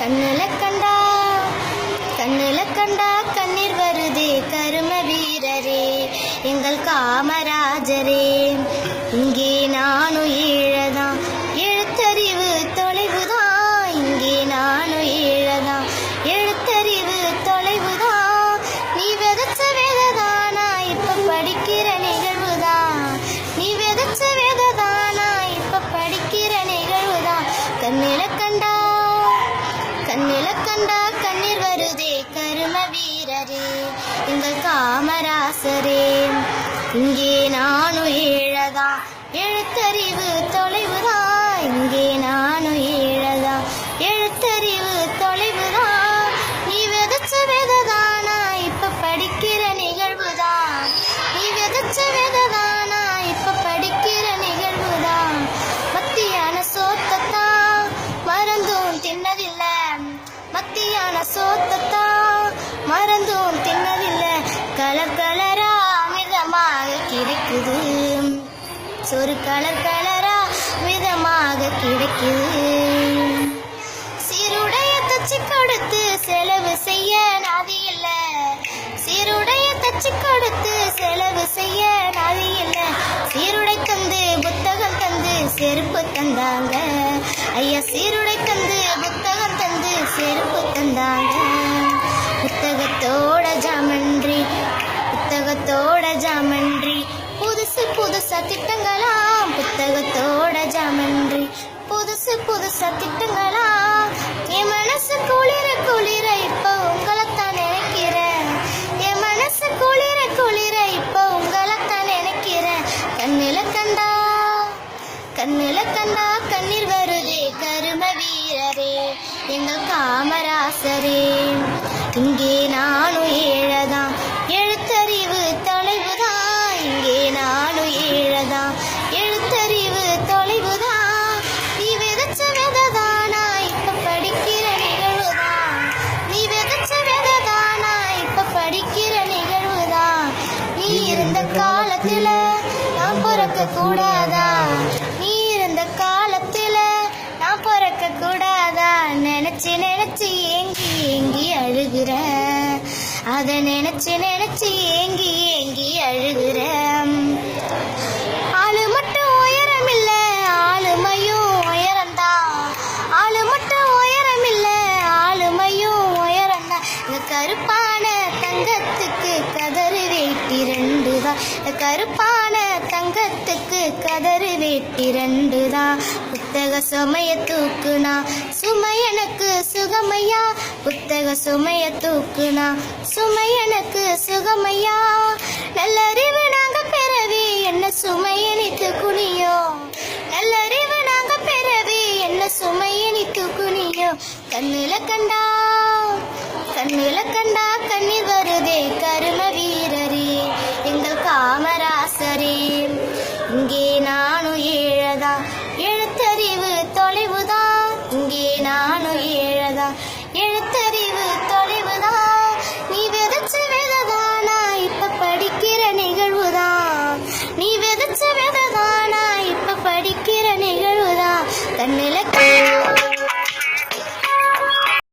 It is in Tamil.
கண்ணுல கண்டா கண்ணுல கண்டா கண்ணீர் வருதே கரும வீரரே எங்கள் காமராஜரே. இங்கே நானும் ஈழதான், எழுத்தறிவு தொலைவுதான். இங்கே நானும் ஈழதான், எழுத்தறிவு தொலைவுதான். நீ விதைச்ச வேததானா இப்ப படிக்கிற நிகழ்வுதான். நீ விதைச்ச வேததானா இப்ப படிக்கிற நிகழ்வுதான். கண்ணில கண்டா கண்ணில கண்டா கண்ணீர் வருதே கரும வீரரே எங்கள் காமராசரே. இங்கே நானும் ஈழதான், எழுத்தறிவு தொலைவுதான். இங்கே நானும் ஈழதான், எழுத்தறிவு தொலைவுதான். நீ விதைச்ச வேததானா இப்ப படிக்கிற நிகழ்வுதான். நீ விதைச்ச வேததானா இப்ப படிக்கிற நிகழ்வுதான். மத்தியான சோத்தத்தான் மறந்தும் தின்னதில்லை, மத்தியான சோத்தத்தான் மறந்தும் தின்னதில்லை. கலர் கலரா மிதமாக கிடைக்குது, சொரு கலர் கலரா மிதமாக கிடைக்குது. சீருடைய தச்சு கொடுத்து செலவு செய்ய நாதி இல்லை, சீருடைய தச்சு கொடுத்து செலவு செய்ய நாதி இல்லை. சீருடை தந்து புத்தகம் தந்து செருப்பு தந்தாங்க ஐயா, சீருடை தந்து புத்தகம் தந்து செருப்பு தந்தாங்க. புத்தகத்தோட ஜாமன்றி, புத்தகத்தோட ஜாமன்றி, புதுசு புதுசா திட்டங்களாம். புத்தகத்தோட ஜாமன்றி, புதுசு புதுசா திட்டங்களாம். என் மனசு குளிர குளிர இப்ப உங்களைத்தான் நினைக்கிறேன். என் மனசு குளிர குளிர இப்ப உங்களைத்தான் நினைக்கிறேன். கண்ணில கண்டா கண்ணில கண்டா கண்ணீர் வருதே கரும வீரரே எங்கள் காமராசரே. இங்கே நானும் ஈழதான், எழுத்தறிவு தொலைவுதான். இங்கே நானும் ஈழதான், எழுத்தறிவு தொலைவுதான். நீ விதைச்ச வேததானா இப்ப படிக்கிற நிகழ்வுதான். நீ விதைச்ச வேததானா இப்ப படிக்கிற நிகழ்வுதான். நீ இருந்த காலத்துல நான் பிறக்க கூடாதா, நீ இருந்த காலத்துல நான் பிறக்க கூடாதா. நினைச்சு நினைச்சு ஏங்கி ஏங்கி அழுகுற, அத நினைச்சு நினைச்சு ஏங்கி ஏங்கி அழுகுற. ஆளு மட்டும் உயரம் இல்ல, ஆளுமையும் உயரம்தான். ஆளு மட்டும் உயரம் இல்ல, ஆளுமையும் உயரம்தான். இந்த கருப்பான தங்கத்துக்கு கதறு வேட்டி ரெண்டுதான், இந்த கருப்பான தங்கத்துக்கு கதறு வேட்டி ரெண்டுதான். புத்தக சுமைய தூக்குனா சுமை எனக்கு சுகமையா, புத்தக சுமைய தூக்குனா சுமை எனக்கு சுகமையா. நல்லறிவு நாங்க பெறவே என்ன சுமையனித்து குனியோ, நல்லறிவு நாங்க பெறவே என்ன சுமையனித்து குனியோ. கண்ணுல கண்டா கண்ணுல கண்டா